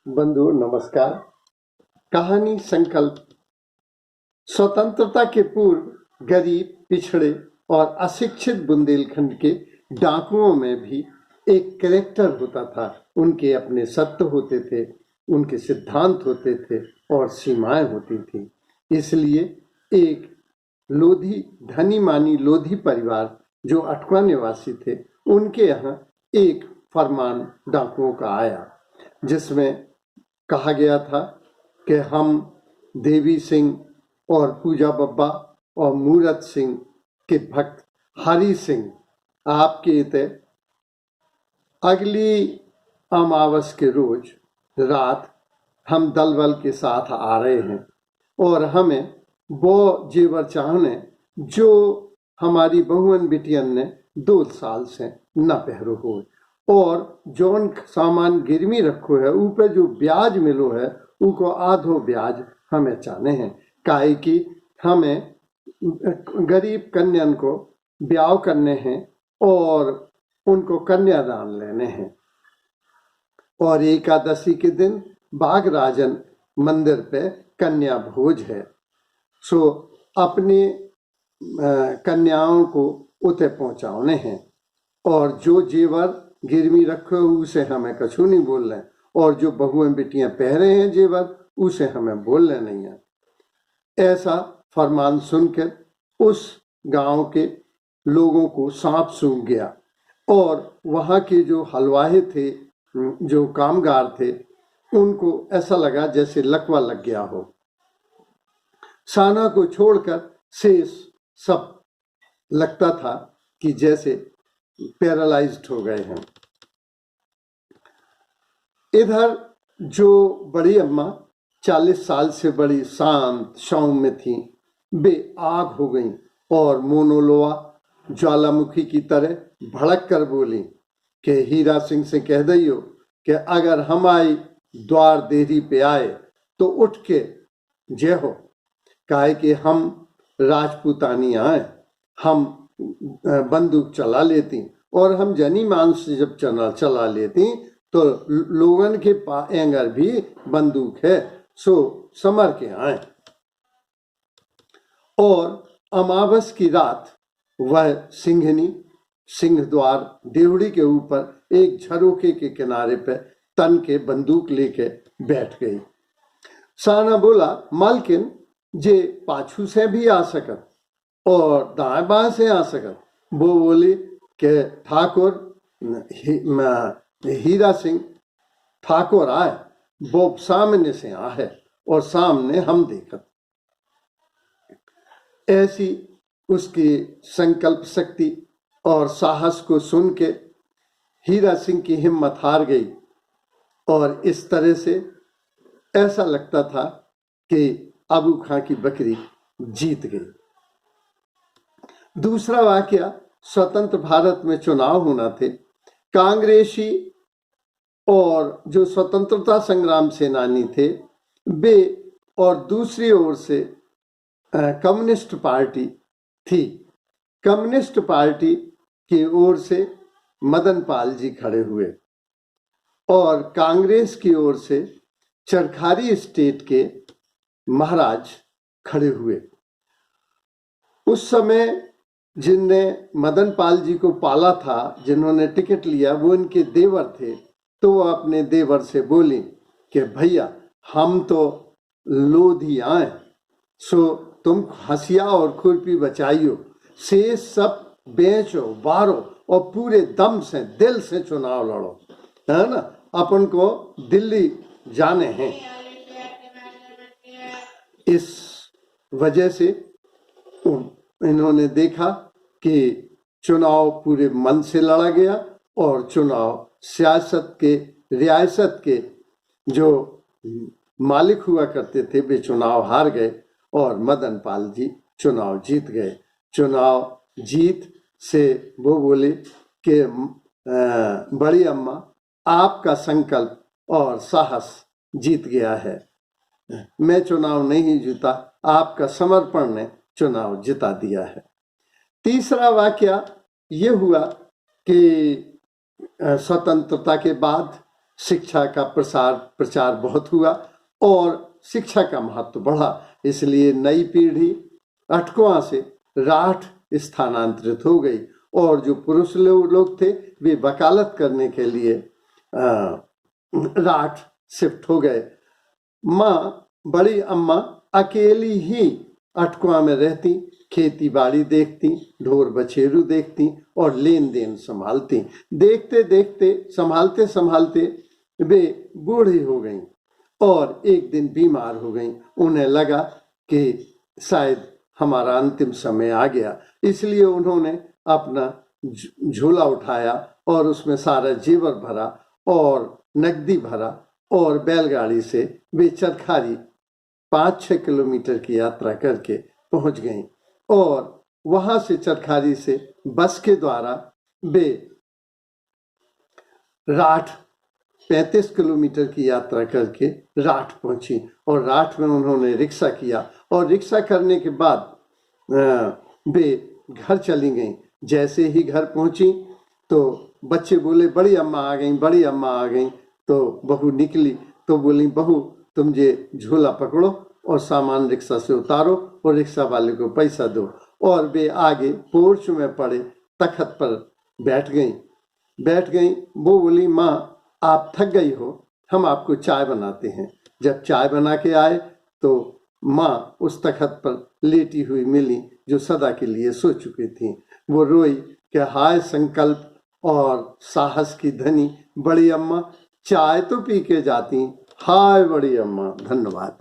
बंधु नमस्कार। कहानी संकल्प। स्वतंत्रता के पूर्व गरीब, पिछड़े और अशिक्षित बुंदेलखंड के डाकुओं में भी एक कैरेक्टर होता था। उनके अपने सत्य होते थे, उनके सिद्धांत होते थे और सीमाएं होती थी। इसलिए एक लोधी, धनी मानी लोधी परिवार जो अटवा निवासी थे, उनके यहाँ एक फरमान डाकुओं का आया, जिसमें कहा गया था कि हम देवी सिंह और पूजा बब्बा और मूरत सिंह के भक्त हरि सिंह आपके इते अगली अमावस के रोज रात हम दल बल के साथ आ रहे हैं और हमें वो जेवर चाहने जो हमारी बहुअन बिटियन ने 2 साल से न पहरो हो, और जौन सामान गिरवी रखो है ऊपर जो ब्याज मिलो है उनको आधो ब्याज हमें चाहने हैं। काहे कि हमें गरीब कन्यान को ब्याह करने हैं और उनको कन्यादान लेने हैं। और एकादशी के दिन बागराजन मंदिर पे कन्या भोज है, सो अपने कन्याओं को उते पहुंचाने हैं। और जो जेवर गिरवी रखे उसे हमें कछु नहीं बोल रहे, और जो बहुएं बेटियां पहरे हैं जेवर उसे हमें बोलने नहीं है। ऐसा फरमान सुनकर उस गांव के लोगों को सांप सूंघ गया और वहां के जो हलवाहे थे, जो कामगार थे, उनको ऐसा लगा जैसे लकवा लग गया हो। साना को छोड़कर शेष सब लगता था कि जैसे पैरालाइज्ड हो गए हैं। इधर जो बड़ी अम्मा 40 साल से बड़ी शांत सौम्य थी, वे आग हो गईं और मोनोलोआ ज्वालामुखी की तरह भड़क कर बोली कि हीरा सिंह से कह दियो कि अगर हमारी द्वार देरी पे आए तो उठ के जय हो। काहे कि हम राजपूतानी आए, हम बंदूक चला लेती, और हम जनी मान से जब चला लेती तो लोगन के एंगर भी बंदूक है, सो समर के आए। और अमावस की रात वह सिंघनी सिंह द्वार देवड़ी के ऊपर एक झरोके के किनारे पे तन के बंदूक लेके बैठ गई। साना बोला, मालकिन जे पाछू से भी आ सकत और दाएं बाएं से आ सकत। वो बोली कि ठाकुर हीरा सिंह ठाकुर आए, वो सामने से आ है और सामने हम देखत। ऐसी उसकी संकल्प शक्ति और साहस को सुन के हीरा सिंह की हिम्मत हार गई और इस तरह से ऐसा लगता था कि अबू खां की बकरी जीत गई। दूसरा वाकया, स्वतंत्र भारत में चुनाव होना थे। कांग्रेसी और जो स्वतंत्रता संग्राम सेनानी थे वे, और दूसरी ओर से कम्युनिस्ट पार्टी थी। कम्युनिस्ट पार्टी की ओर से मदन पाल जी खड़े हुए और कांग्रेस की ओर से चरखारी स्टेट के महाराज खड़े हुए। उस समय जिनने मदन पाल जी को पाला था, जिन्होंने टिकट लिया, वो इनके देवर थे। तो वो अपने देवर से बोली कि भैया हम तो लोधी आए, सो तुम हंसिया और खुरपी बचाइयो, से सब बेचो बारो और पूरे दम से दिल से चुनाव लड़ो, है ना, अपन को दिल्ली जाने हैं। इस वजह से इन्होंने देखा कि चुनाव पूरे मन से लड़ा गया और चुनाव सियासत के, रियासत के जो मालिक हुआ करते थे वे चुनाव हार गए और मदन पाल जी चुनाव जीत गए। चुनाव जीत से वो बोले कि बड़ी अम्मा, आपका संकल्प और साहस जीत गया है, मैं चुनाव नहीं जीता, आपका समर्पण ने चुनाव जिता दिया है। तीसरा वाकया ये हुआ कि स्वतंत्रता के बाद शिक्षा का प्रचार बहुत हुआ और शिक्षा का महत्व बढ़ा। इसलिए नई पीढ़ी अटकवां से राठ स्थानांतरित हो गई और जो पुरुष लोग थे वे वकालत करने के लिए राठ शिफ्ट हो गए। माँ बड़ी अम्मा अकेली ही अटकवां में रहती, खेती बाड़ी देखती, ढोर बछेरू देखती और लेन देन संभालती। देखते देखते संभालते संभालते वे बूढ़ी हो गईं और एक दिन बीमार हो गईं। उन्हें लगा कि शायद हमारा अंतिम समय आ गया, इसलिए उन्होंने अपना झोला उठाया और उसमें सारा जेवर भरा और नकदी भरा और बैलगाड़ी से वे चरखारी 5-6 किलोमीटर की यात्रा करके पहुंच गईं और वहां से चरखारी से बस के द्वारा वे राठ 35 किलोमीटर की यात्रा करके राठ पहुंची और राठ में उन्होंने रिक्शा किया और रिक्शा करने के बाद वे घर चली गईं। जैसे ही घर पहुंची तो बच्चे बोले बड़ी अम्मा आ गईं, बड़ी अम्मा आ गईं। तो बहू निकली तो बोली बहू तुम ये झोला पकड़ो और सामान रिक्शा से उतारो और रिक्शा वाले को पैसा दो। और वे आगे पोर्च में पड़े तख्त पर बैठ गईं। वो बोली माँ आप थक गई हो, हम आपको चाय बनाते हैं। जब चाय बना के आए तो माँ उस तख्त पर लेटी हुई मिली जो सदा के लिए सो चुकी थी। वो रोई कि हाय संकल्प और साहस की धनी बड़ी अम्मा, चाय तो पी के जाती, हाय बड़ी अम्मा। धन्यवाद।